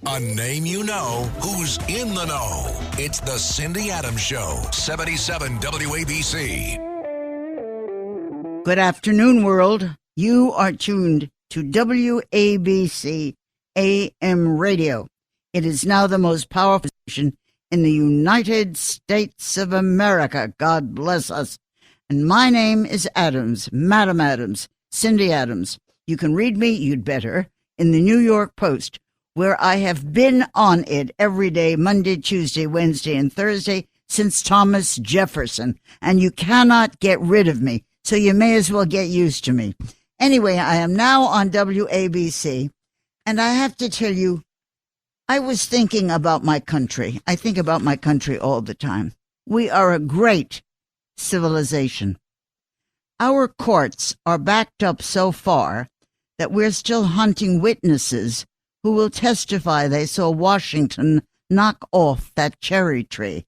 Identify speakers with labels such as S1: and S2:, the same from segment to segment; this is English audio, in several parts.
S1: A name you know who's in the know. It's the Cindy Adams Show, 77 WABC.
S2: Good afternoon, world. You are tuned to WABC AM radio. It is now the most powerful station in the United States of America. God bless us. And my name is Adams, Madam Adams, Cindy Adams. You can read me, you'd better, in the New York Post, where I have been on it every day, Monday, Tuesday, Wednesday, and Thursday, since Thomas Jefferson. And you cannot get rid of me, so you may as well get used to me. Anyway, I am now on WABC, and I have to tell you, I was thinking about my country. I think about my country all the time. We are a great civilization. Our courts are backed up so far that we're still hunting witnesses who will testify they saw Washington knock off that cherry tree.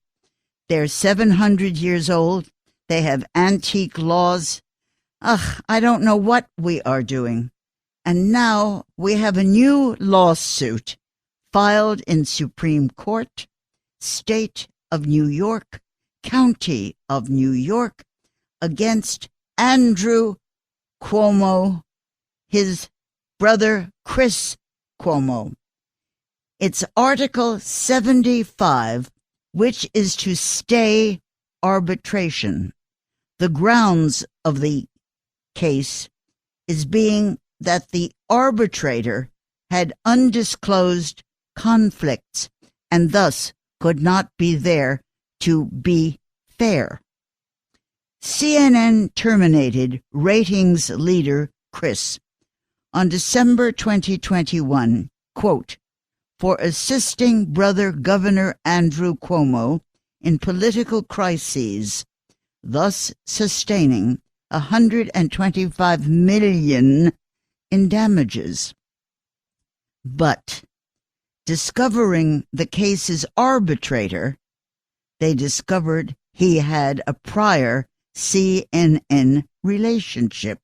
S2: They're 700 years old. They have antique laws. I don't know what we are doing. And now we have a new lawsuit filed in Supreme Court, State of New York, County of New York, against Andrew Cuomo, his brother Chris Cuomo. It's Article 75, which is to stay arbitration. The grounds of the case is being that the arbitrator had undisclosed conflicts and thus could not be there to be fair. CNN terminated ratings leader Chris on December 2021, quote, for assisting brother Governor Andrew Cuomo in political crises, thus sustaining $125 million in damages. But discovering the case's arbitrator, they discovered he had a prior CNN relationship.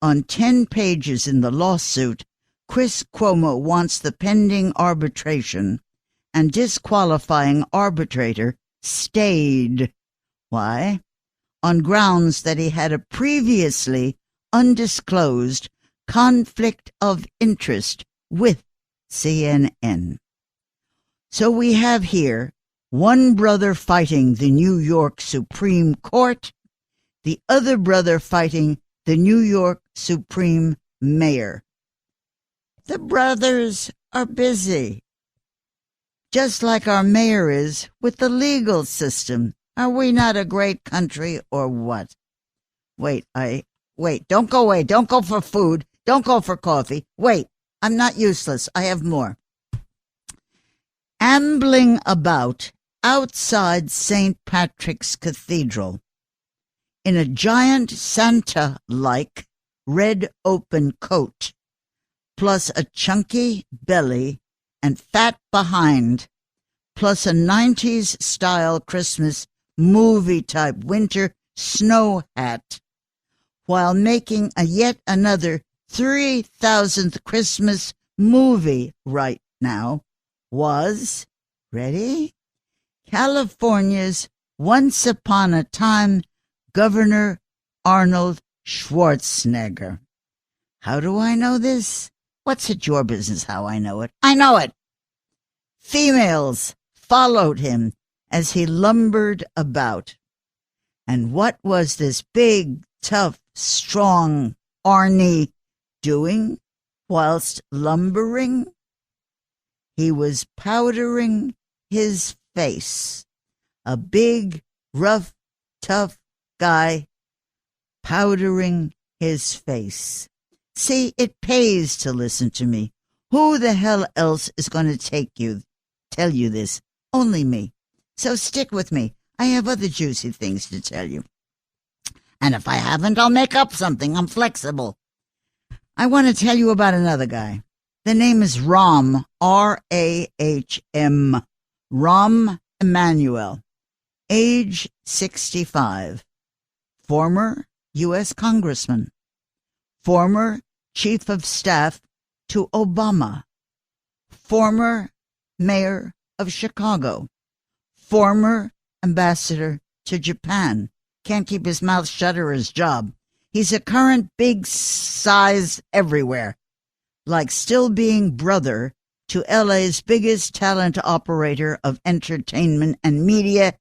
S2: On 10 pages in the lawsuit, Chris Cuomo wants the pending arbitration and disqualifying arbitrator stayed. Why? On grounds that he had a previously undisclosed conflict of interest with CNN. So we have here one brother fighting the New York Supreme Court, the other brother fighting the New York Supreme Mayor. The brothers are busy, just like our mayor is with the legal system. Are we not a great country or what? Wait, don't go away. Don't go for food. Don't go for coffee. Wait, I'm not useless. I have more. Ambling about outside St. Patrick's Cathedral in a giant Santa-like red open coat, plus a chunky belly and fat behind, plus a 90s style Christmas movie-type winter snow hat, while making a yet another 3,000th Christmas movie right now, was, ready? California's Once Upon a Time Governor Arnold Schwarzenegger. How do I know this? What's it your business how I know it? I know it! Females followed him as he lumbered about. And what was this big, tough, strong Arnie doing whilst lumbering? He was powdering his face. A big, rough, tough guy powdering his face. See, it pays to listen to me. Who the hell else is going to tell you this? Only me. So stick with me. I have other juicy things to tell you. And if I haven't, I'll make up something. I'm flexible. I want to tell you about another guy. The name is Rahm, R-A-H-M, Rahm Emanuel, age 65, former U.S. Congressman, former Chief of Staff to Obama, former mayor of Chicago, former ambassador to Japan, can't keep his mouth shut or his job. He's a current big size everywhere, like still being brother to LA's biggest talent operator of entertainment and media.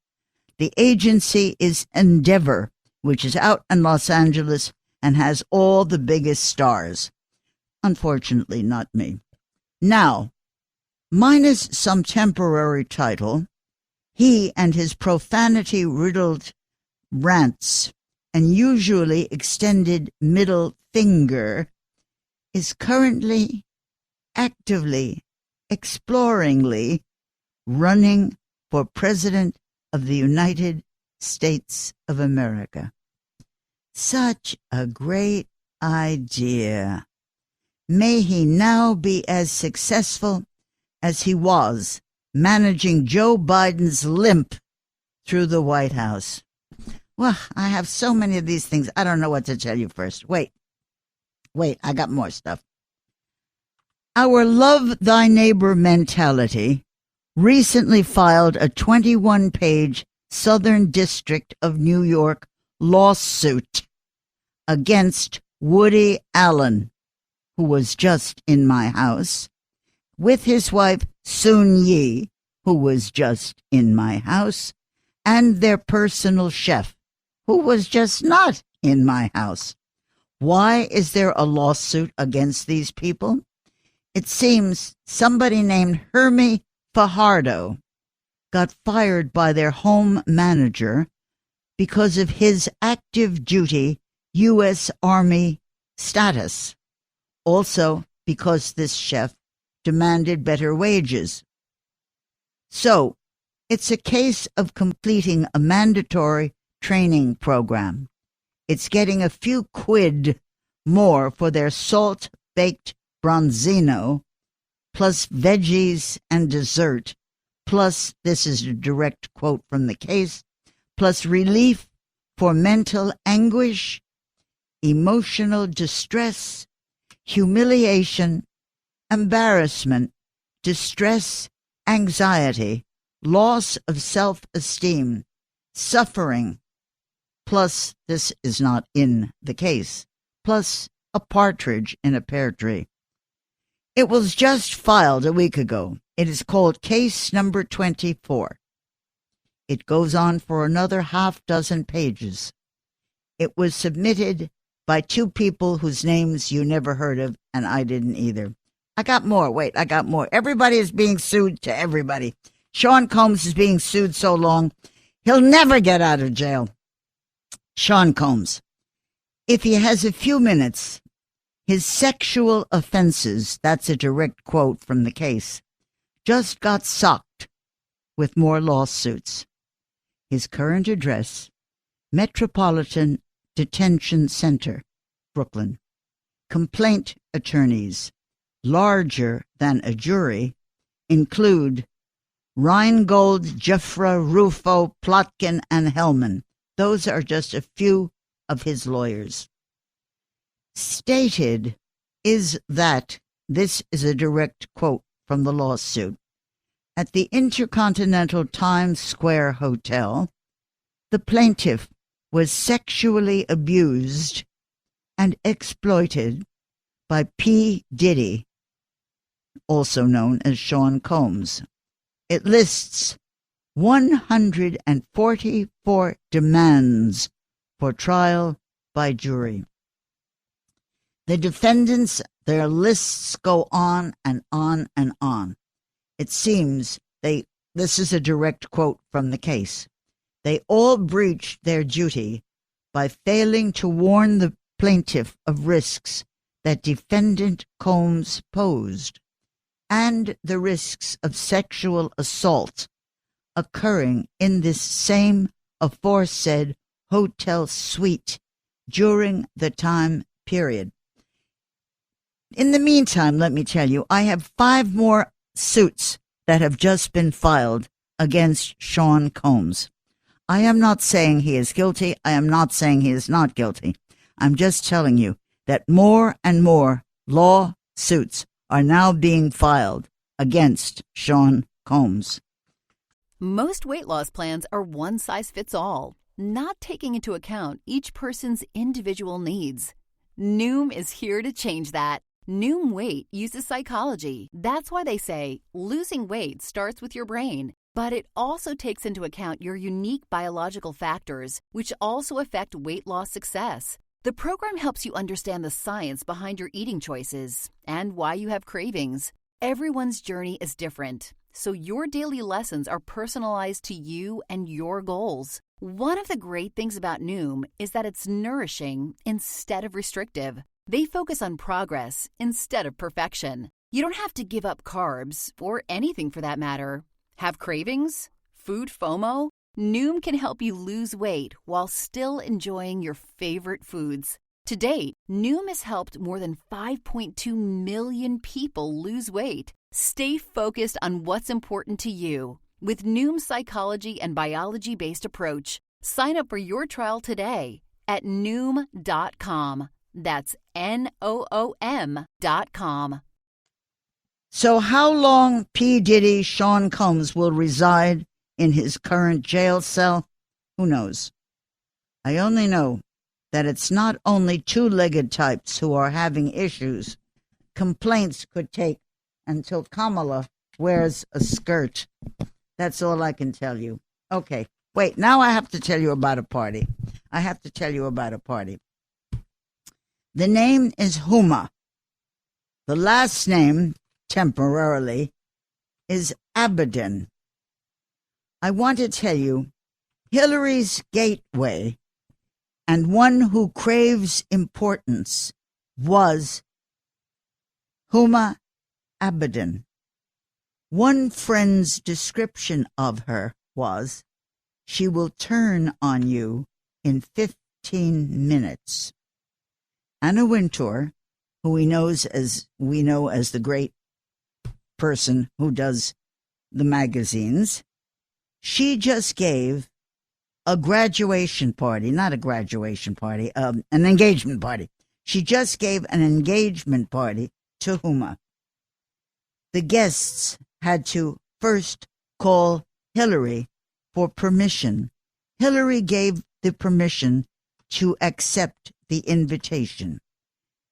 S2: The agency is Endeavor, which is out in Los Angeles and has all the biggest stars. Unfortunately, not me. Now, minus some temporary title, he and his profanity-riddled rants and usually extended middle finger is currently, actively, exploringly running for President of the United States of America. Such a great idea. May he now be as successful as he was managing Joe Biden's limp through the White House. Well, I have so many of these things. I don't know what to tell you first. Wait, I got more stuff. Our love thy neighbor mentality recently filed a 21-page Southern District of New York lawsuit against Woody Allen, who was just in my house, with his wife Soon Yi, who was just in my house, and their personal chef, who was just not in my house. Why is there a lawsuit against these people? It seems somebody named Hermie Fajardo got fired by their home manager because of his active duty U.S. Army status. Also because this chef demanded better wages. So, it's a case of completing a mandatory training program. It's getting a few quid more for their salt-baked bronzino, plus veggies and dessert, plus, this is a direct quote from the case, plus relief for mental anguish, emotional distress, humiliation, embarrassment, distress, anxiety, loss of self-esteem, suffering, plus, this is not in the case, plus a partridge in a pear tree. It was just filed a week ago. It is called Case Number 24. It goes on for another half dozen pages. It was submitted by two people whose names you never heard of, and I didn't either. I got more. I got more. Everybody is being sued to everybody. Sean Combs is being sued so long, he'll never get out of jail. Sean Combs. If he has a few minutes, his sexual offenses, that's a direct quote from the case, just got socked with more lawsuits. His current address, Metropolitan Detention Center, Brooklyn. Complaint attorneys, larger than a jury, include Reingold, Jeffra, Rufo, Plotkin, and Hellman. Those are just a few of his lawyers. Stated is that, this is a direct quote from the lawsuit, at the Intercontinental Times Square Hotel, the plaintiff was sexually abused and exploited by P. Diddy, also known as Sean Combs. It lists 144 demands for trial by jury. The defendants, their lists go on and on and on. It seems this is a direct quote from the case. They all breached their duty by failing to warn the plaintiff of risks that defendant Combs posed and the risks of sexual assault occurring in this same aforesaid hotel suite during the time period. In the meantime, let me tell you, I have 5 more suits that have just been filed against Sean Combs. I am not saying he is guilty. I am not saying he is not guilty. I'm just telling you that more and more lawsuits are now being filed against Sean Combs.
S3: Most weight loss plans are one size fits all, not taking into account each person's individual needs. Noom is here to change that. Noom Weight uses psychology. That's why they say losing weight starts with your brain. But it also takes into account your unique biological factors, which also affect weight loss success. The program helps you understand the science behind your eating choices and why you have cravings. Everyone's journey is different, so your daily lessons are personalized to you and your goals. One of the great things about Noom is that it's nourishing instead of restrictive. They focus on progress instead of perfection. You don't have to give up carbs, or anything for that matter. Have cravings? Food FOMO? Noom can help you lose weight while still enjoying your favorite foods. To date, Noom has helped more than 5.2 million people lose weight. Stay focused on what's important to you with Noom's psychology and biology-based approach. Sign up for your trial today at Noom.com. That's Noom.com.
S2: So how long P. Diddy Sean Combs will reside in his current jail cell? Who knows? I only know that it's not only two-legged types who are having issues. Complaints could take until Kamala wears a skirt. That's all I can tell you. Okay, wait, now I have to tell you about a party. The name is Huma. The last name, temporarily, is Abadan. I want to tell you, Hillary's gateway and one who craves importance was Huma Abadan. One friend's description of her was, she will turn on you in 15 minutes. Anna Wintour, who we know as the great person who does the magazines, she just gave an engagement party. She just gave an engagement party to Huma. The guests had to first call Hillary for permission. Hillary gave the permission to accept the invitation.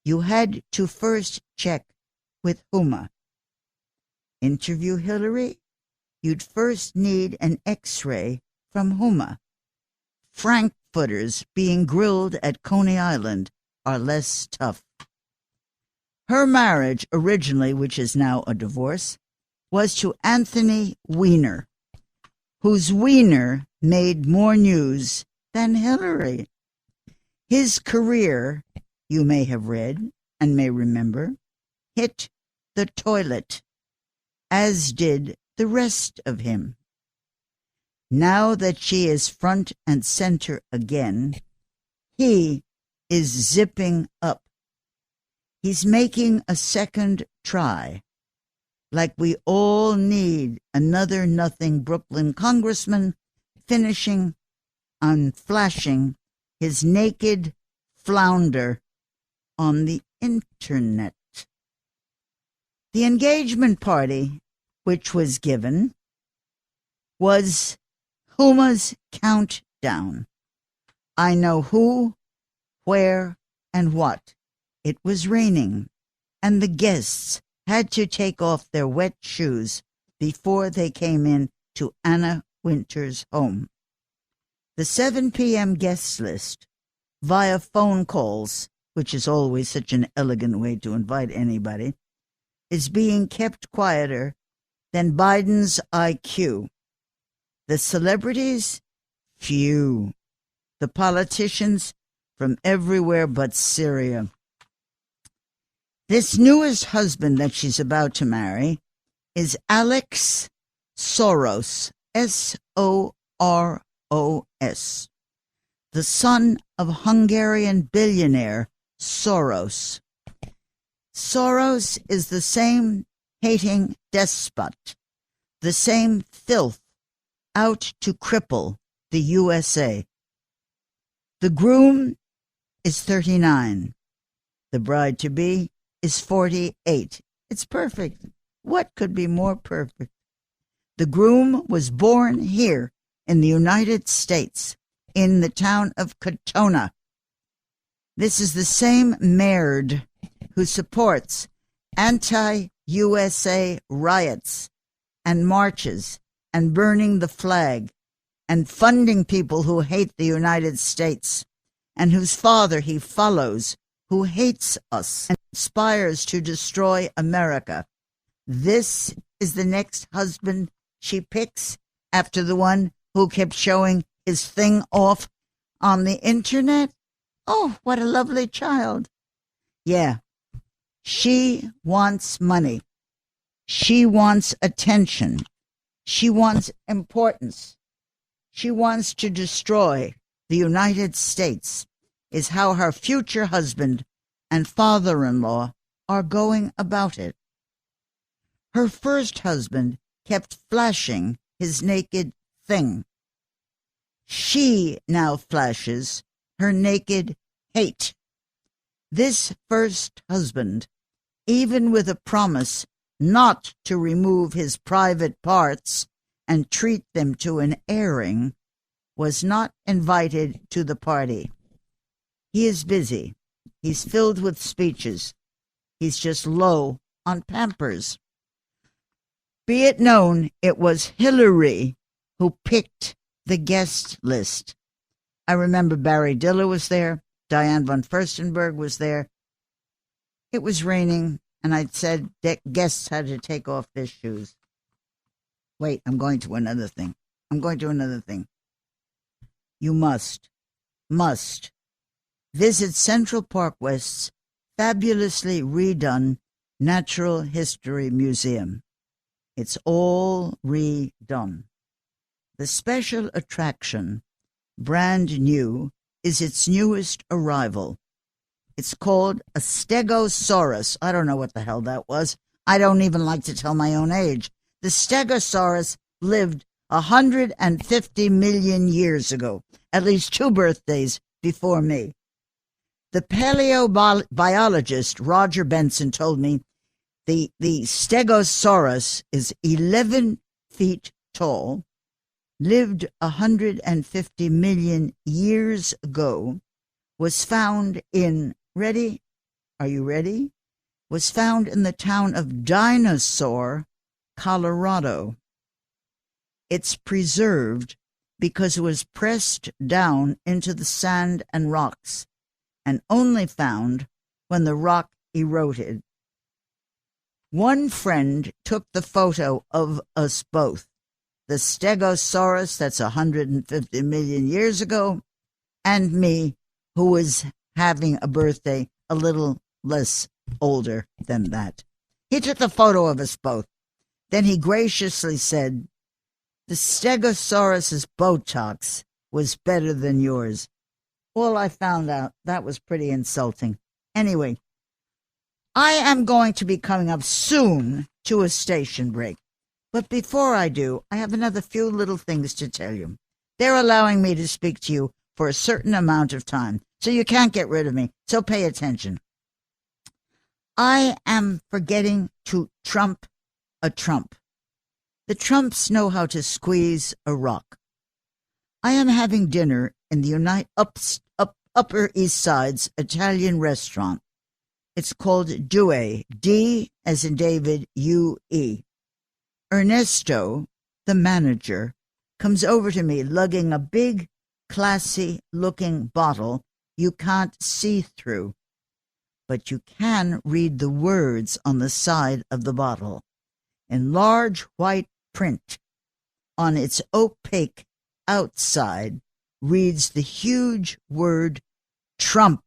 S2: You had to first check with Huma. Interview Hillary? You'd first need an X-ray from Huma. Frankfurters being grilled at Coney Island are less tough. Her marriage originally, which is now a divorce, was to Anthony Weiner, whose Weiner made more news than Hillary. His career, you may have read and may remember, hit the toilet, as did the rest of him. Now that she is front and center again, he is zipping up. He's making a second try, like we all need another nothing Brooklyn congressman finishing on flashing his naked flounder on the internet. The engagement party, which was given, was Huma's countdown. I know who, where, and what. It was raining, and the guests had to take off their wet shoes before they came in to Anna Wintour's home. The 7 p.m. guest list, via phone calls, which is always such an elegant way to invite anybody, is being kept quieter than Biden's IQ. The celebrities? Few. The politicians? From everywhere but Syria. This newest husband that she's about to marry is Alex Soros, S-O-R-O-S, the son of Hungarian billionaire Soros. Soros is the same hating despot, the same filth out to cripple the USA. The groom is 39. The bride-to-be is 48. It's perfect. What could be more perfect? The groom was born here in the United States, in the town of Katona. This is the same Maird who supports anti-USA riots and marches and burning the flag and funding people who hate the United States, and whose father he follows, who hates us and aspires to destroy America. This is the next husband she picks after the one who kept showing his thing off on the internet. Oh, what a lovely child. Yeah, she wants money. She wants attention. She wants importance. She wants to destroy the United States, is how her future husband and father-in-law are going about it. Her first husband kept flashing his naked thing. She now flashes her naked hate. This first husband, even with a promise not to remove his private parts and treat them to an airing, was not invited to the party. He is busy. He's filled with speeches. He's just low on Pampers. Be it known, it was Hillary who picked the guest list. I remember Barry Diller was there. Diane von Furstenberg was there. It was raining, and I said that guests had to take off their shoes. Wait, I'm going to another thing. You must visit Central Park West's fabulously redone Natural History Museum. It's all redone. The special attraction, brand new, is its newest arrival. It's called a Stegosaurus. I don't know what the hell that was. I don't even like to tell my own age. The Stegosaurus lived 150 million years ago, at least 2 birthdays before me. The paleobiologist Roger Benson told me the Stegosaurus is 11 feet tall, lived 150 million years ago, was found in, ready? Are you ready? Was found in the town of Dinosaur, Colorado. It's preserved because it was pressed down into the sand and rocks and only found when the rock eroded. One friend took the photo of us both, the Stegosaurus, that's 150 million years ago, and me, who was having a birthday a little less older than that. He took the photo of us both. Then he graciously said, the Stegosaurus's Botox was better than yours. Well, I found out that was pretty insulting. Anyway, I am going to be coming up soon to a station break. But before I do, I have another few little things to tell you. They're allowing me to speak to you for a certain amount of time, so you can't get rid of me, so pay attention. I am forgetting to trump a Trump. The Trumps know how to squeeze a rock. I am having dinner in the Upper East Side's Italian restaurant. It's called Due, D as in David, U-E. Ernesto, the manager, comes over to me lugging a big, classy-looking bottle you can't see through, but you can read the words on the side of the bottle. In large white print, on its opaque outside, reads the huge word Trump.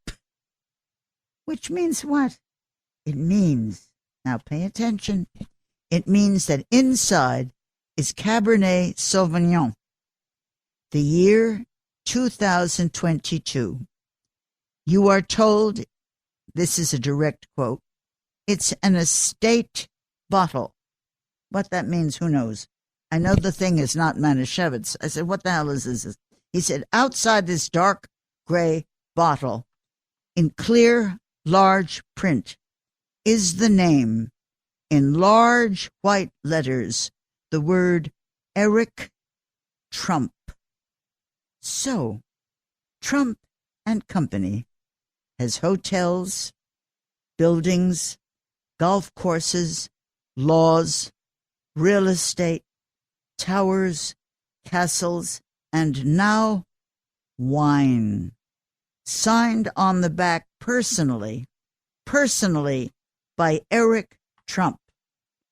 S2: Which means what? It means, now pay attention, it means that inside is Cabernet Sauvignon, the year 2022. You are told, this is a direct quote, it's an estate bottle. What that means, who knows? I know the thing is not Manischewitz. I said, what the hell is this? He said, outside this dark gray bottle, in clear, large print, is the name in large white letters the word Eric Trump. So, Trump and Company has hotels, buildings, golf courses, laws, real estate, towers, castles, and now wine. Signed on the back personally by Eric Trump,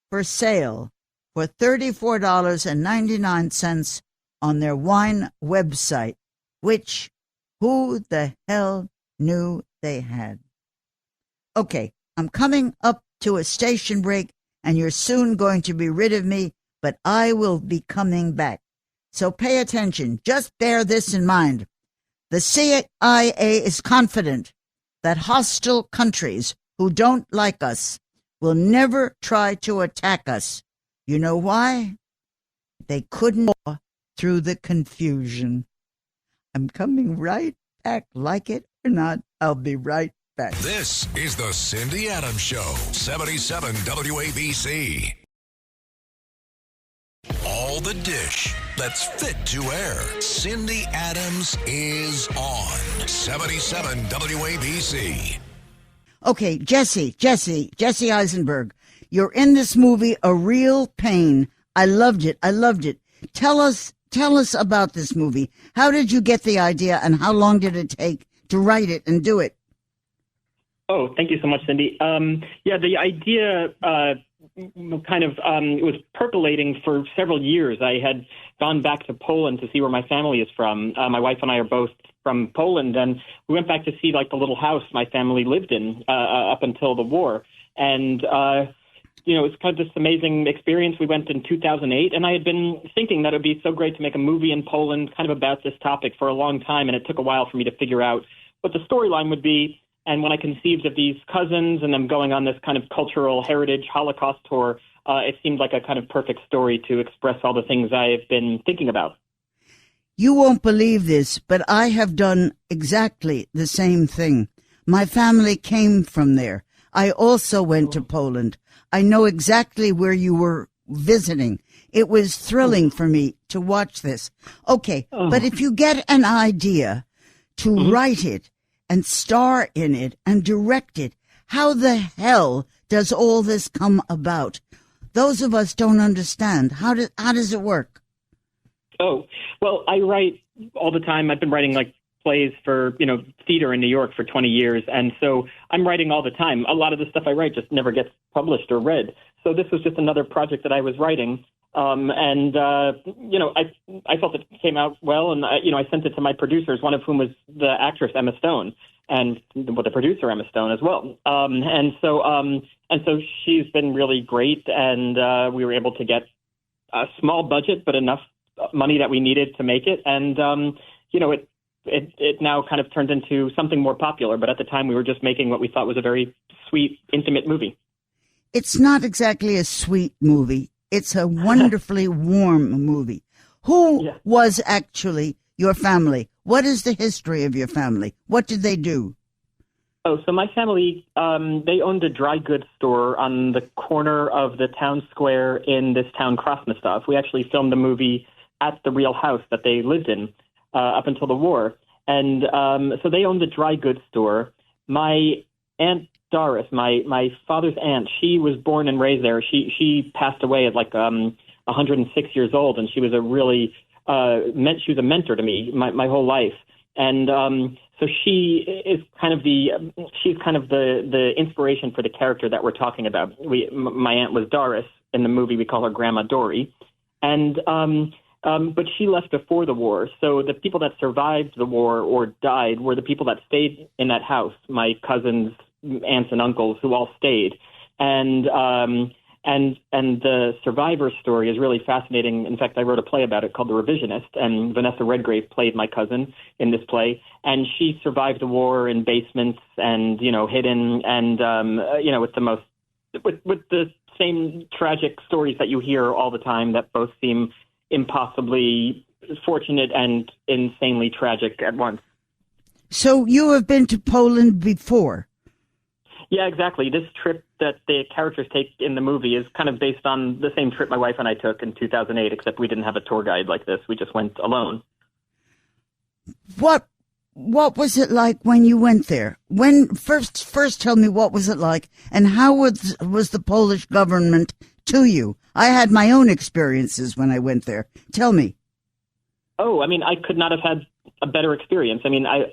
S2: for sale for $34.99 on their wine website, which who the hell knew they had? Okay, I'm coming up to a station break, and you're soon going to be rid of me, but I will be coming back. So pay attention. Just bear this in mind. The CIA is confident that hostile countries who don't like us will never try to attack us. You know why? They couldn't through the confusion. I'm coming right back. Like it or not, I'll be right back.
S1: This is the Cindy Adams Show, 77 WABC. All the dish that's fit to air. Cindy Adams is on 77 WABC.
S2: Okay, Jesse Eisenberg, you're in this movie, A Real Pain. I loved it. Tell us about this movie. How did you get the idea, and how long did it take to write it and do it?
S4: Oh, thank you so much, Cindy. The idea was percolating for several years. I had gone back to Poland to see where my family is from. My wife and I are both from Poland, and we went back to see the little house my family lived in up until the war. And it was kind of this amazing experience. We went in 2008, and I had been thinking that it would be so great to make a movie in Poland kind of about this topic for a long time, and it took a while for me to figure out what the storyline would be. And when I conceived of these cousins and them going on this kind of cultural heritage Holocaust tour, it seemed like a kind of perfect story to express all the things I've been thinking about.
S2: You won't believe this, but I have done exactly the same thing. My family came from there. I also went to Poland. I know exactly where you were visiting. It was thrilling for me to watch this. Okay, but if you get an idea to write it and star in it and direct it, how the hell does all this come about? Those of us don't understand. How does it work?
S4: Oh, well, I write all the time. I've been writing plays for, theater in New York for 20 years. And so I'm writing all the time. A lot of the stuff I write just never gets published or read. So this was just another project that I was writing. I felt it came out well. And, I sent it to my producers, one of whom was the actress Emma Stone, and the producer Emma Stone as well. And so she's been really great. And we were able to get a small budget, but enough money that we needed to make it. And, it now kind of turned into something more popular. But at the time, we were just making what we thought was a very sweet, intimate movie.
S2: It's not exactly a sweet movie. It's a wonderfully warm movie. Who was actually your family? What is the history of your family? What did they do?
S4: Oh, so my family, they owned a dry goods store on the corner of the town square in this town, Krasnostov. We actually filmed the movie at the real house that they lived in up until the war. And so they owned a dry goods store. My Aunt Doris, my father's aunt, she was born and raised there. She passed away at 106 years old, and she was a really she was a mentor to me my whole life. And so she's kind of the inspiration for the character that we're talking about. My aunt was Doris. In the movie, we call her Grandma Dory. And but she left before the war. So the people that survived the war or died were the people that stayed in that house, my cousins, aunts and uncles, who all stayed. And the survivor story is really fascinating. In fact, I wrote a play about it called The Revisionist, and Vanessa Redgrave played my cousin in this play. And she survived the war in basements and, hidden and, with the same tragic stories that you hear all the time that both seem impossibly fortunate and insanely tragic at once.
S2: So you have been to Poland before?
S4: Yeah, exactly. This trip that the characters take in the movie is kind of based on the same trip my wife and I took in 2008, except we didn't have a tour guide like this. We just went alone.
S2: What was it like when you went there? First tell me, what was it like, and how was the Polish government to you? I had my own experiences when I went there. Tell me.
S4: Oh, I mean, I could not have had a better experience. I mean, I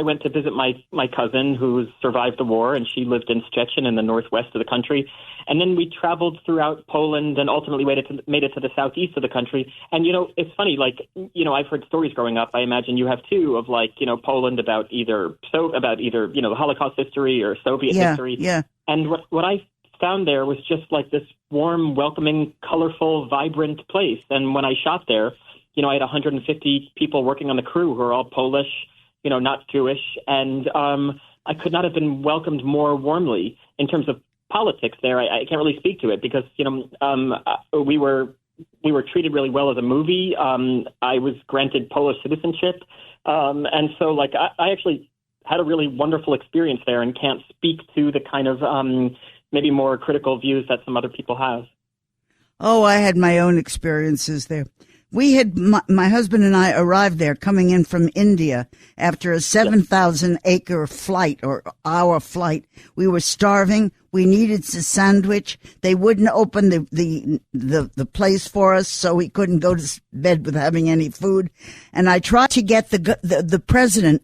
S4: went to visit my cousin who survived the war, and she lived in Szczecin in the northwest of the country. And then we traveled throughout Poland and ultimately made it to the southeast of the country. And, it's funny, like, I've heard stories growing up, I imagine you have too, of like, Poland about either the Holocaust history or Soviet history.
S2: Yeah.
S4: And what I found there was just like this warm, welcoming, colorful, vibrant place. And when I shot there, I had 150 people working on the crew who are all Polish, not Jewish. And I could not have been welcomed more warmly in terms of politics there. I can't really speak to it because, we were treated really well as a movie. I was granted Polish citizenship. And so, like, I actually had a really wonderful experience there and can't speak to the kind of maybe more critical views that some other people have.
S2: Oh, I had my own experiences there. We had, my husband and I arrived there coming in from India after a 7,000-acre flight or hour flight. We were starving. We needed a sandwich. They wouldn't open the place for us, so we couldn't go to bed with having any food. And I tried to get the president,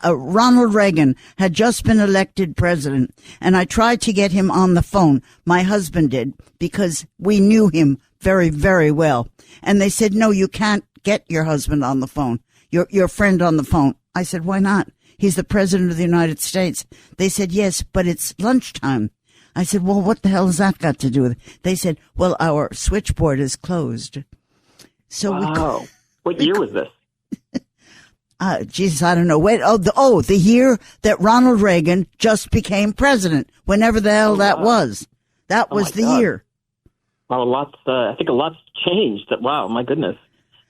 S2: Ronald Reagan, had just been elected president, and I tried to get him on the phone. My husband did, because we knew him very, very well. And they said, no, you can't get your husband on the phone, your friend on the phone. I said, why not? He's the president of the United States. They said, yes, but it's lunchtime. I said, well, what the hell has that got to do with it? They said, well, our switchboard is closed. So
S4: wow. What year was this?
S2: Jesus, I don't know. Wait, the year that Ronald Reagan just became president, whenever the hell that was. That was the year.
S4: Well, I think a lot's changed. Wow, my goodness.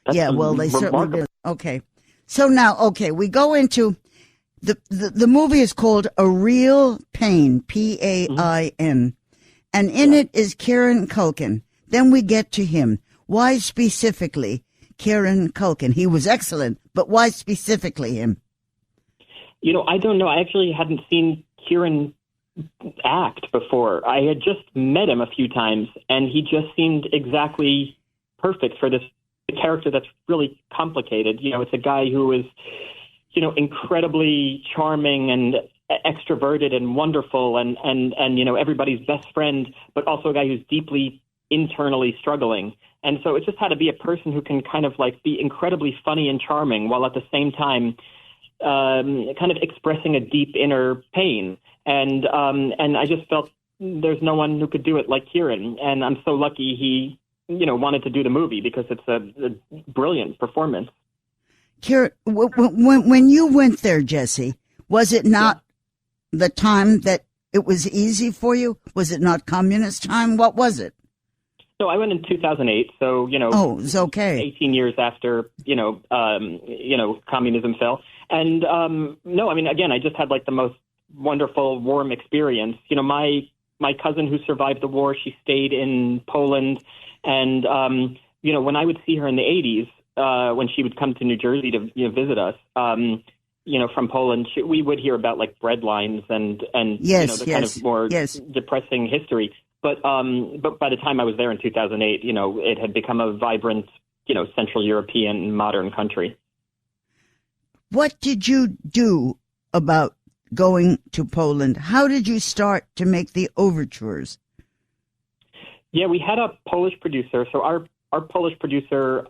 S4: That's
S2: yeah, well, they certainly did. Okay. So now, we go into the movie is called A Real Pain, Pain. And in it is Kieran Culkin. Then we get to him. Why specifically Kieran Culkin? He was excellent, but why specifically him?
S4: I don't know. I actually hadn't seen Kieran act before. I had just met him a few times, and he just seemed exactly perfect for this character that's really complicated. It's a guy who is, incredibly charming and extroverted and wonderful and everybody's best friend, but also a guy who's deeply internally struggling. And so it just had to be a person who can kind of like be incredibly funny and charming while at the same time kind of expressing a deep inner pain. And I just felt there's no one who could do it like Kieran. And I'm so lucky he, wanted to do the movie because it's a brilliant performance.
S2: Kieran, when you went there, Jesse, was it not the time that it was easy for you? Was it not communist time? What was it?
S4: So I went in 2008. So,
S2: oh, it's okay.
S4: 18 years after, communism fell. And no, I mean, again, I just had like the most wonderful, warm experience. My cousin who survived the war, she stayed in Poland. And, when I would see her in the 80s, when she would come to New Jersey to visit us, from Poland, we would hear about like bread lines and the kind of more depressing history. But by the time I was there in 2008, it had become a vibrant, Central European modern country.
S2: What did you do about going to Poland? How did you start to make the overtures?
S4: Yeah, we had a Polish producer. So our Polish producer,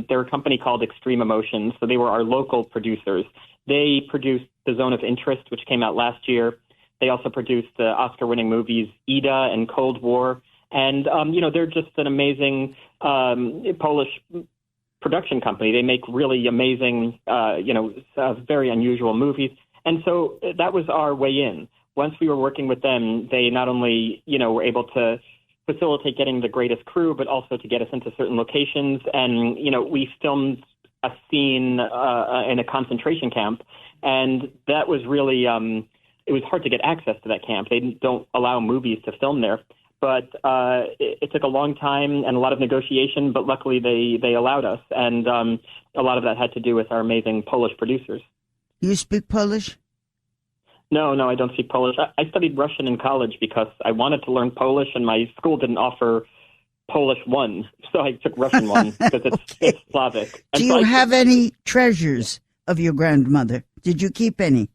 S4: they're a company called Extreme Emotions. So they were our local producers. They produced The Zone of Interest, which came out last year. They also produced the Oscar-winning movies Ida and Cold War. And, they're just an amazing Polish production company. They make really amazing, very unusual movies. And so that was our way in. Once we were working with them, they not only, were able to facilitate getting the greatest crew, but also to get us into certain locations. And, we filmed a scene in a concentration camp. And that was really it was hard to get access to that camp. They don't allow movies to film there. But it took a long time and a lot of negotiation, but luckily they allowed us. And a lot of that had to do with our amazing Polish producers.
S2: You speak Polish?
S4: No, I don't speak Polish. I studied Russian in college because I wanted to learn Polish, and my school didn't offer Polish 1, so I took Russian 1 because it's Slavic. And
S2: Do you have any treasures of your grandmother? Did you keep any?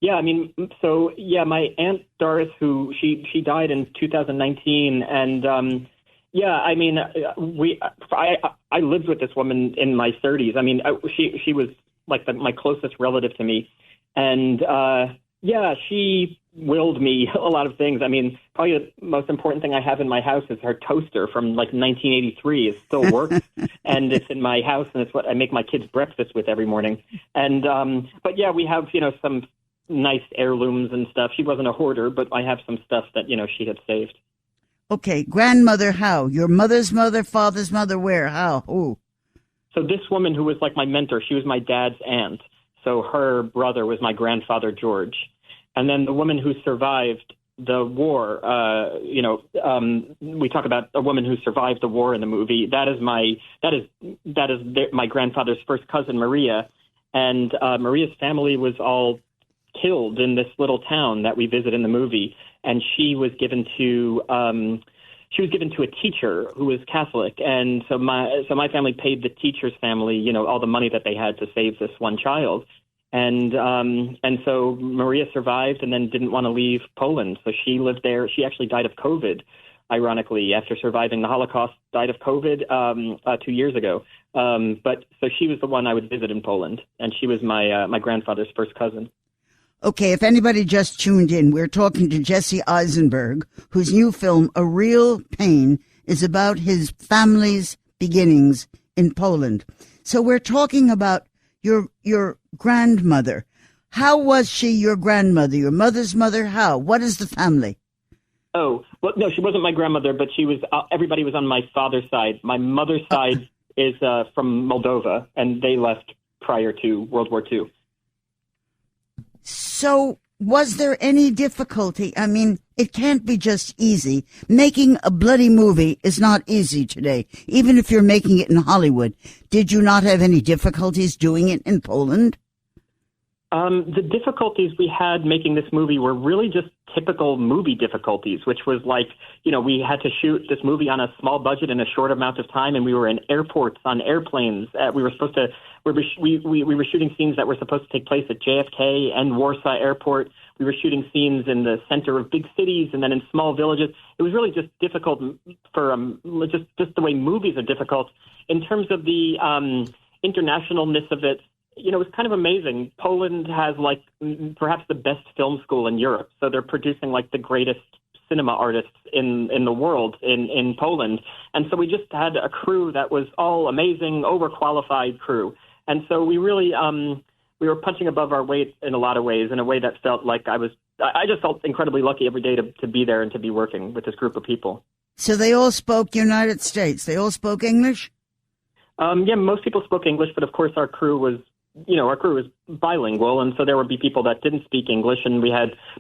S4: Yeah, my Aunt Doris, who she died in 2019, and I lived with this woman in my 30s. I mean, she was like my closest relative to me, and she willed me a lot of things. I mean, probably the most important thing I have in my house is her toaster from like 1983. It still works, and it's in my house, and it's what I make my kids breakfast with every morning. And we have some nice heirlooms and stuff. She wasn't a hoarder, but I have some stuff that she had saved.
S2: Okay, grandmother, how? Your mother's mother, father's mother, where? How? Who?
S4: So this woman who was like my mentor, she was my dad's aunt. So her brother was my grandfather, George. And then the woman who survived the war, we talk about a woman who survived the war in the movie. That is my grandfather's first cousin, Maria. And Maria's family was all killed in this little town that we visit in the movie. And she was given to a teacher who was Catholic, and so my family paid the teacher's family, all the money that they had to save this one child, and so Maria survived and then didn't want to leave Poland, so she lived there. She actually died of COVID, ironically, after surviving the Holocaust. Died of COVID 2 years ago. But so she was the one I would visit in Poland, and she was my grandfather's first cousin.
S2: Okay, if anybody just tuned in, we're talking to Jesse Eisenberg, whose new film, A Real Pain, is about his family's beginnings in Poland. So we're talking about your grandmother. How was she your grandmother, your mother's mother? How? What is the family?
S4: Oh, well, no, she wasn't my grandmother, but she was. Everybody was on my father's side. My mother's side is from Moldova, and they left prior to World War II.
S2: So was there any difficulty? I mean, it can't be just easy. Making a bloody movie is not easy today, even if you're making it in Hollywood. Did you not have any difficulties doing it in Poland?
S4: The difficulties we had making this movie were really just typical movie difficulties, which was like, we had to shoot this movie on a small budget in a short amount of time, and we were in airports, on airplanes. We were shooting scenes that were supposed to take place at JFK and Warsaw Airport. We were shooting scenes in the center of big cities and then in small villages. It was really just difficult for just the way movies are difficult. In terms of the internationalness of it, it was kind of amazing. Poland has like perhaps the best film school in Europe. So they're producing like the greatest cinema artists in the world in Poland. And so we just had a crew that was all amazing, overqualified crew. And so we really, we were punching above our weight in a lot of ways, in a way that felt like I just felt incredibly lucky every day to be there and to be working with this group of people.
S2: So they all spoke United States. They all spoke English?
S4: Most people spoke English, but of course our crew was bilingual, and so there would be people that didn't speak English, and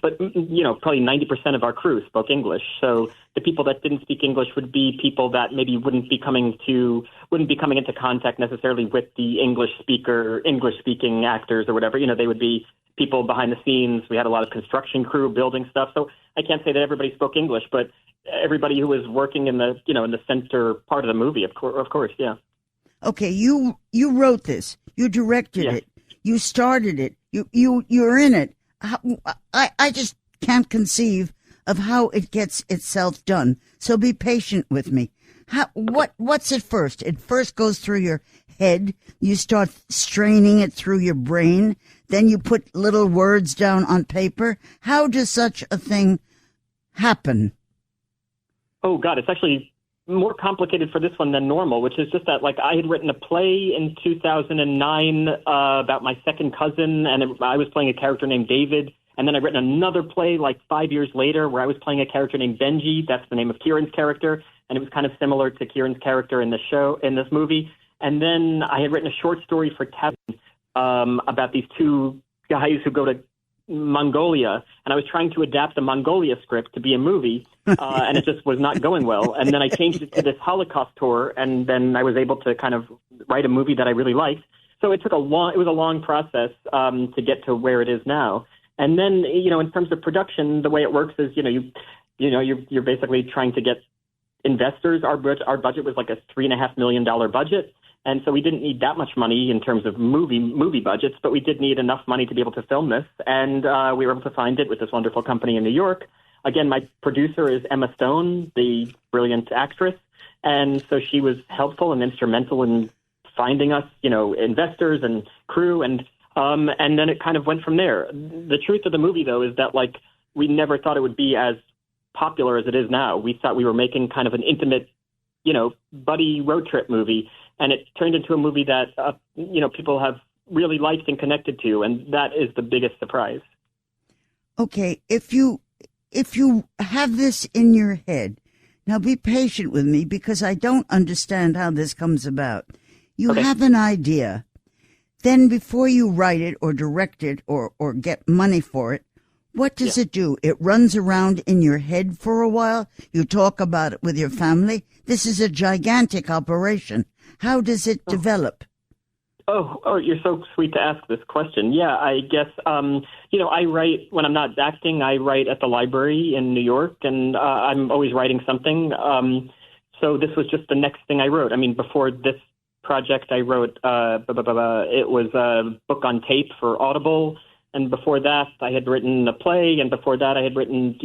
S4: probably 90% of our crew spoke English. So the people that didn't speak English would be people that maybe wouldn't be coming into contact necessarily with the English-speaking actors or whatever. They would be people behind the scenes. We had a lot of construction crew building stuff. So I can't say that everybody spoke English, but everybody who was working in the in the center part of the movie, of course, yeah.
S2: Okay, you wrote this, you directed it, you started it, you're in it. I just can't conceive of how it gets itself done. So be patient with me. What's it first? It first goes through your head. You start straining it through your brain. Then you put little words down on paper. How does such a thing happen?
S4: Oh God, it's actually more complicated for this one than normal, which is just that, like, I had written a play in 2009 about my second cousin, and I was playing a character named David. And then I'd written another play like 5 years later where I was playing a character named Benji. That's the name of Kieran's character. And it was kind of similar to Kieran's character in this movie. And then I had written a short story for Tavern about these two guys who go to Mongolia, and I was trying to adapt the Mongolia script to be a movie, and it just was not going well. And then I changed it to this Holocaust tour, and then I was able to kind of write a movie that I really liked. So it was a long process to get to where it is now. And then, in terms of production, the way it works is, you're basically trying to get investors. Our budget was like a $3.5 million budget. And so we didn't need that much money in terms of movie budgets, but we did need enough money to be able to film this. And we were able to find it with this wonderful company in New York. Again, my producer is Emma Stone, the brilliant actress. And so she was helpful and instrumental in finding us, investors and crew. And then it kind of went from there. The truth of the movie, though, is that we never thought it would be as popular as it is now. We thought we were making kind of an intimate, buddy road trip movie. And it turned into a movie that, people have really liked and connected to. And that is the biggest surprise.
S2: Okay. If you have this in your head, now be patient with me because I don't understand how this comes about. You have an idea. Then before you write it or direct it or get money for it, what does it do? It runs around in your head for a while. You talk about it with your family. This is a gigantic operation. How does it develop?
S4: Oh, you're so sweet to ask this question. Yeah, I guess, I write when I'm not acting, I write at the library in New York, and I'm always writing something. So this was just the next thing I wrote. I mean, before this project, I wrote, it was a book on tape for Audible. And before that, I had written a play. And before that, I had written,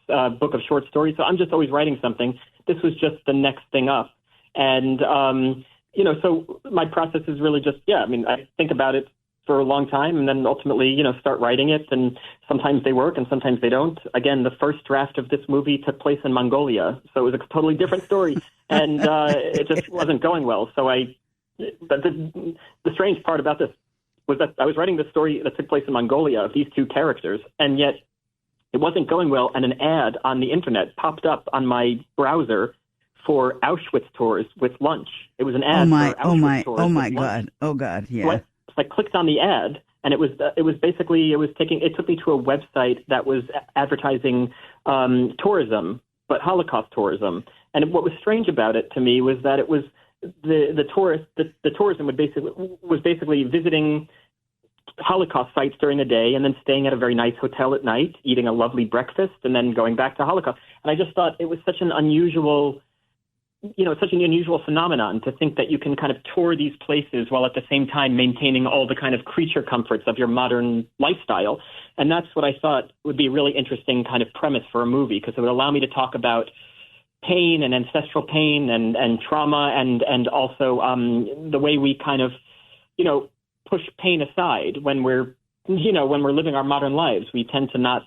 S4: a book of short stories. So I'm just always writing something. This was just the next thing up. And, so my process is really just, I think about it for a long time and then ultimately, start writing it. And sometimes they work and sometimes they don't. Again, the first draft of this movie took place in Mongolia. So it was a totally different story. And it just wasn't going well. So but the strange part about this was that I was writing this story that took place in Mongolia of these two characters, and yet it wasn't going well, and an ad on the internet popped up on my browser for Auschwitz tours with lunch. It was an ad for Auschwitz tours.
S2: Oh God, yeah.
S4: So I clicked on the ad, and it took me to a website that was advertising tourism, but Holocaust tourism. And what was strange about it to me was that it was the tourism was basically visiting Holocaust sites during the day and then staying at a very nice hotel at night, eating a lovely breakfast, and then going back to Holocaust. And I just thought it was such an unusual phenomenon to think that you can kind of tour these places while at the same time maintaining all the kind of creature comforts of your modern lifestyle. And that's what I thought would be a really interesting kind of premise for a movie, because it would allow me to talk about pain and ancestral pain and trauma and also the way we kind of, push pain aside when we're living our modern lives. We tend to not,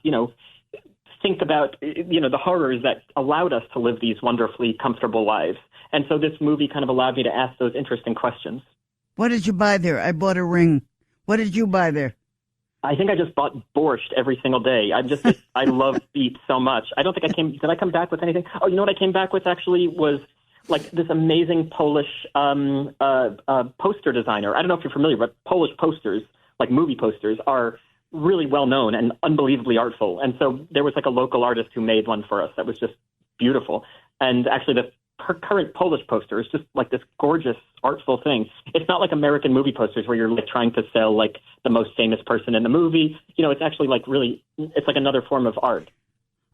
S4: think about, the horrors that allowed us to live these wonderfully comfortable lives. And so this movie kind of allowed me to ask those interesting questions.
S2: What did you buy there? I bought a ring. What did you buy there?
S4: I think I just bought borscht every single day. I love beets so much. I don't think did I come back with anything? Oh, you know what I came back with actually was like this amazing Polish poster designer. I don't know if you're familiar, but Polish posters, like movie posters, are really well known and unbelievably artful. And so there was like a local artist who made one for us that was just beautiful. And actually the current Polish poster is just like this gorgeous, artful thing. It's not like American movie posters where you're like trying to sell like the most famous person in the movie. It's actually like really, it's like another form of art.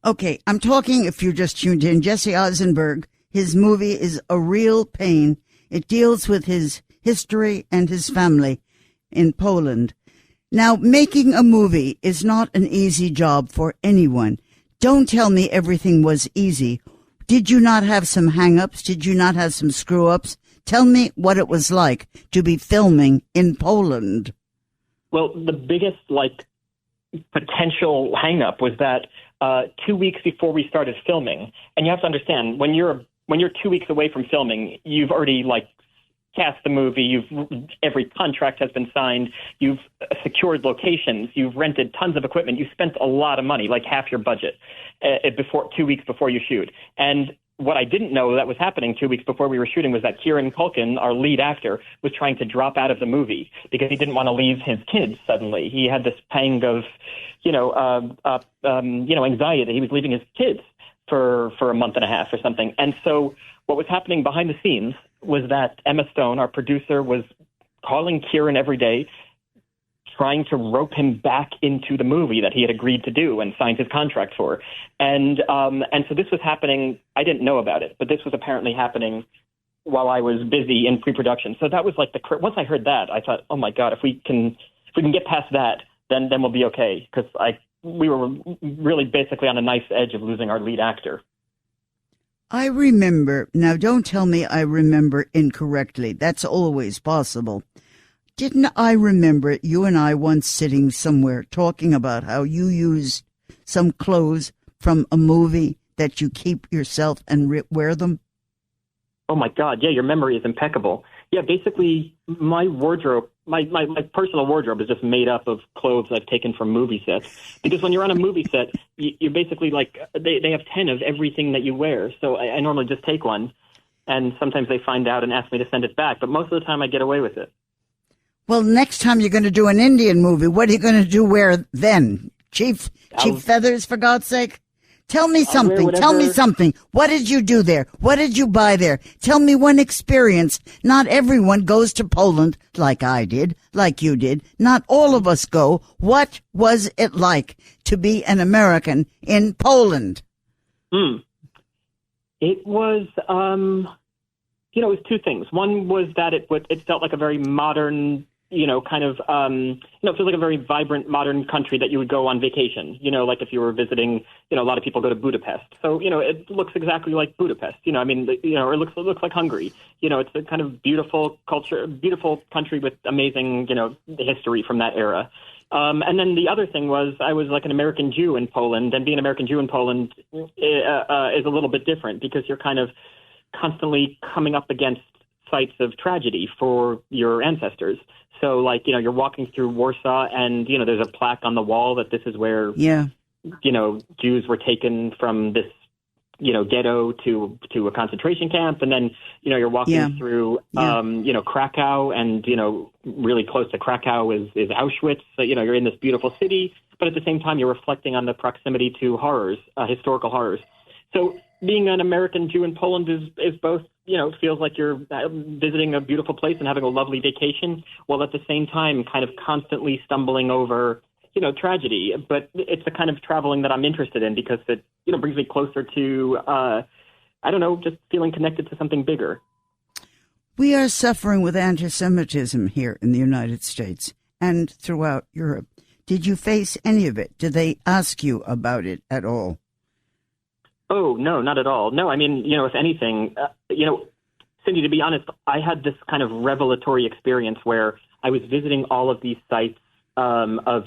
S2: Okay, I'm talking, if you just tuned in, Jesse Eisenberg. His movie is A Real Pain. It deals with his history and his family in Poland. Now, making a movie is not an easy job for anyone. Don't tell me everything was easy. Did you not have some hang-ups? Did you not have some screw-ups? Tell me what it was like to be filming in Poland.
S4: Well, the biggest, potential hang-up was that 2 weeks before we started filming, and you have to understand, when you're 2 weeks away from filming, you've already, cast the movie, every contract has been signed, you've secured locations, you've rented tons of equipment, you spent a lot of money, like half your budget, 2 weeks before you shoot. And what I didn't know that was happening 2 weeks before we were shooting was that Kieran Culkin, our lead actor, was trying to drop out of the movie because he didn't want to leave his kids suddenly. He had this pang of, anxiety that he was leaving his kids for a month and a half or something. And so what was happening behind the scenes was that Emma Stone, our producer, was calling Kieran every day, trying to rope him back into the movie that he had agreed to do and signed his contract for. And so this was happening. I didn't know about it, but this was apparently happening while I was busy in pre-production. So that was like once I heard that, I thought, oh my God, if we can get past that, then we'll be okay. Because we were really basically on a nice edge of losing our lead actor.
S2: I remember, now don't tell me I remember incorrectly. That's always possible. Didn't I remember you and I once sitting somewhere talking about how you use some clothes from a movie that you keep yourself and wear them?
S4: Oh my God, yeah, your memory is impeccable. Yeah, basically my wardrobe, my personal wardrobe is just made up of clothes I've taken from movie sets. Because when you're on a movie set, you're basically like, they have 10 of everything that you wear. So I normally just take one, and sometimes they find out and ask me to send it back. But most of the time I get away with it.
S2: Well, next time you're going to do an Indian movie, what are you going to wear then? Chief feathers, for God's sake? Tell me something. Tell me something. What did you do there? What did you buy there? Tell me one experience. Not everyone goes to Poland like I did, like you did. Not all of us go. What was it like to be an American in Poland?
S4: It was, it was two things. One was that it felt like a very modern, it feels like a very vibrant, modern country that you would go on vacation, like if you were visiting, a lot of people go to Budapest. So, it looks exactly like Budapest, or it looks like Hungary. It's a kind of beautiful culture, beautiful country with amazing, history from that era. And then the other thing was I was like an American Jew in Poland, and being an American Jew in Poland is a little bit different because you're kind of constantly coming up against sites of tragedy for your ancestors. So, like, you're walking through Warsaw and, there's a plaque on the wall that this is where, Jews were taken from this, ghetto to a concentration camp. And then, you're walking through, Krakow and, really close to Krakow is Auschwitz. So, you're in this beautiful city, but at the same time, you're reflecting on the proximity to horrors, historical horrors. So being an American Jew in Poland is both, it feels like you're visiting a beautiful place and having a lovely vacation, while at the same time kind of constantly stumbling over, tragedy. But it's the kind of traveling that I'm interested in because it, brings me closer to, just feeling connected to something bigger.
S2: We are suffering with anti-Semitism here in the United States and throughout Europe. Did you face any of it? Did they ask you about it at all?
S4: Oh, no, not at all. No, I mean, if anything, Cindy, to be honest, I had this kind of revelatory experience where I was visiting all of these sites of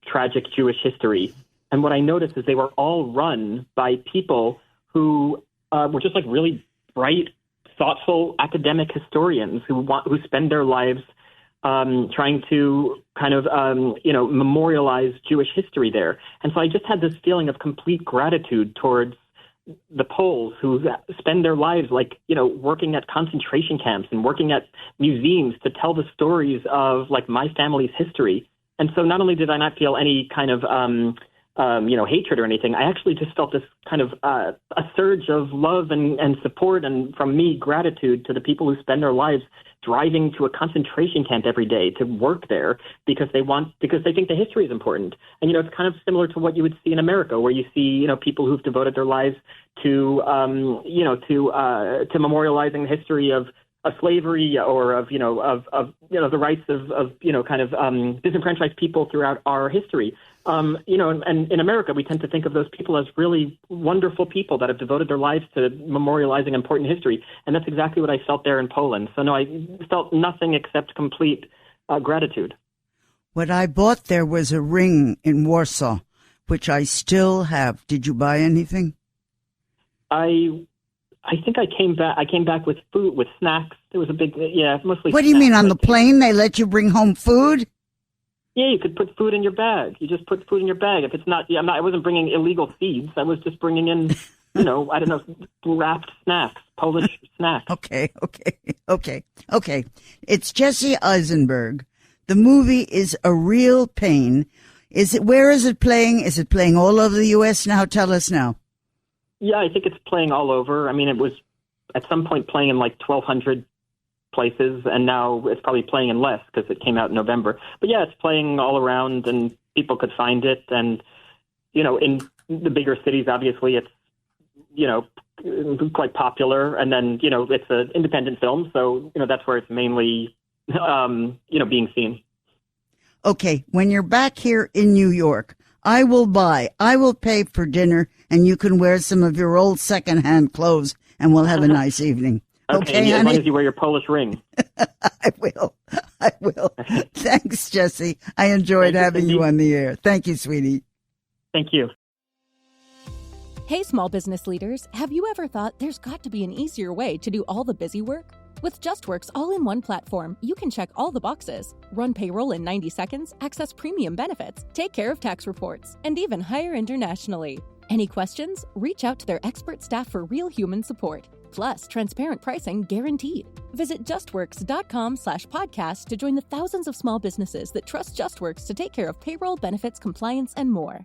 S4: tragic Jewish history. And what I noticed is they were all run by people who were just like really bright, thoughtful academic historians who spend their lives trying to kind of, memorialize Jewish history there. And so I just had this feeling of complete gratitude towards the Poles who spend their lives working at concentration camps and working at museums to tell the stories of like my family's history. And so not only did I not feel any kind of, hatred or anything, I actually just felt this kind of a surge of love and support and from me gratitude to the people who spend their lives driving to a concentration camp every day to work there because they think the history is important. And, it's kind of similar to what you would see in America where you see, people who've devoted their lives to memorializing the history of slavery or of the rights of disenfranchised people throughout our history. And in America, we tend to think of those people as really wonderful people that have devoted their lives to memorializing important history. And that's exactly what I felt there in Poland. So, no, I felt nothing except complete gratitude.
S2: What I bought there was a ring in Warsaw, which I still have. Did you buy anything?
S4: I think I came back with food, with snacks. There was a big, mostly.
S2: What do you mean, on the plane they let you bring home food?
S4: Yeah, you could put food in your bag. You just put food in your bag. If it's not, I wasn't bringing illegal seeds. I was just bringing in, I don't know, wrapped snacks, Polish snacks.
S2: Okay. It's Jesse Eisenberg. The movie is A Real Pain. Where is it playing? Is it playing all over the U.S. now? Tell us now.
S4: Yeah, I think it's playing all over. I mean, it was at some point playing in like 1,200 places, and now it's probably playing in less because it came out in November. But yeah, it's playing all around, and people could find it. And, in the bigger cities, obviously, it's, quite popular. And then, it's an independent film, so, that's where it's mainly, being seen.
S2: Okay, when you're back here in New York, I will pay for dinner, and you can wear some of your old secondhand clothes, and we'll have a nice evening. Okay,
S4: as
S2: honey?
S4: long as you wear your Polish ring.
S2: I will. Thanks, Jesse. I enjoyed having you on the air. Thank you, sweetie.
S4: Thank you.
S5: Hey, small business leaders, have you ever thought there's got to be an easier way to do all the busy work? With JustWorks all-in-one platform, you can check all the boxes, run payroll in 90 seconds, access premium benefits, take care of tax reports, and even hire internationally. Any questions? Reach out to their expert staff for real human support. Plus, transparent pricing guaranteed. Visit justworks.com/podcast to join the thousands of small businesses that trust JustWorks to take care of payroll, benefits, compliance, and more.